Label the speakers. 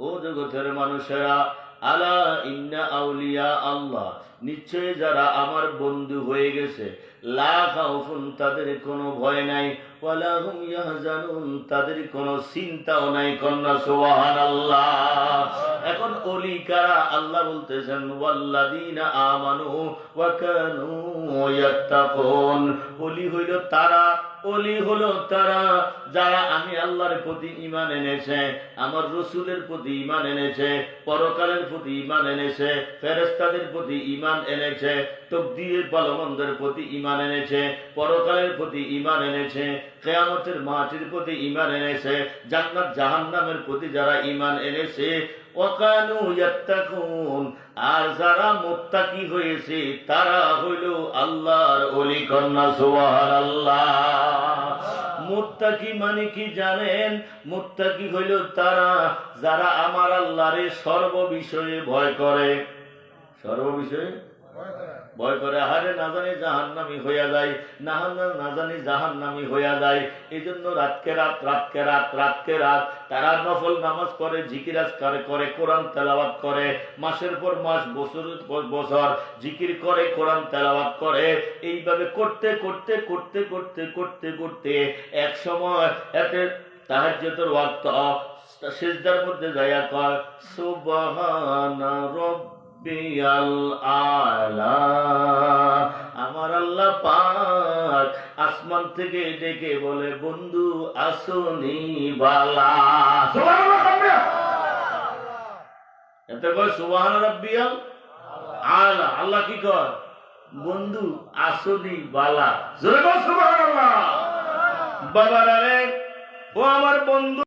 Speaker 1: ও জগতের মানুষেরা, আলা ইন্না আউলিয়া আল্লাহ, নিশ্চয় যারা আমার বন্ধু হয়ে গেছে, লা খাউফুন, তাদের কোনো ভয় নাই, ওয়ালা হুম ইয়াহজানুন, তাদের কোনো চিন্তাও নাই। কন্যা সুবহানাল্লাহ। এখন ওলি কারা? আল্লাহ বলতেছেন ওয়াল্লাযীনা আমানু ওয়া কানু ইয়াত্তাকুন। ওলি হইল তারা, ওলি হলো তারা যারা আমি আল্লাহর প্রতি ঈমান এনেছে, আমার রাসূলের প্রতি ঈমান এনেছে, পরকালের প্রতি ঈমান এনেছে, ফেরেশতাদের প্রতি ঈমান এনেছে, তাকদীরের ভালো-মন্দের প্রতি ঈমান এনেছে, পরকালের প্রতি ঈমান এনেছে, কিয়ামতের মাঠের প্রতি ঈমান এনেছে, জান্নাত জাহান্নামের প্রতি যারা ঈমান এনেছে, ওয়াকানু ইয়াত্তাকুন, আর যারা মুত্তাকি হয়েছে তারা হইল আল্লাহর ওলি। কন্যা সুবহানাল্লাহ। মুত্তাকি মানে কি জানেন? মুত্তাকি হইল তারা যারা আমার আল্লাহরে সর্ববিষয়ে ভয় করে। সর্ববিষয়ে ভয় করে। আহারে না জানি জাহান্নামী হইয়া যায়, না জানি জাহান্নামী হইয়া যায়। এই জন্য রাতকে রাত তারা নফল নামাজ করে, জিকির আজকার করে, কোরআন তেলাওয়াত করে, মাসের পর মাস, বছরের পর বছর জিকির করে, কোরআন তেলাওয়াত করে। এইভাবে করতে করতে করতে করতে করতে করতে এক সময় এতে তাহাজ্জুদের ওয়াক্ত, সিজদার মধ্যে যাইয়া কয় সুবহানা রাব্বিয়াল আলা। আমার আল্লাহ পাক আসমান থেকে ডেকে বলে, বন্ধু আসনি বালা। এতে কয় সুবহানা রাব্বিয়াল আলা। আল্লাহ কি কয়? বন্ধু আসনি বালা। জোরে বল সুবহানাল্লাহ। বাবারা রে, ও আমার বন্ধু।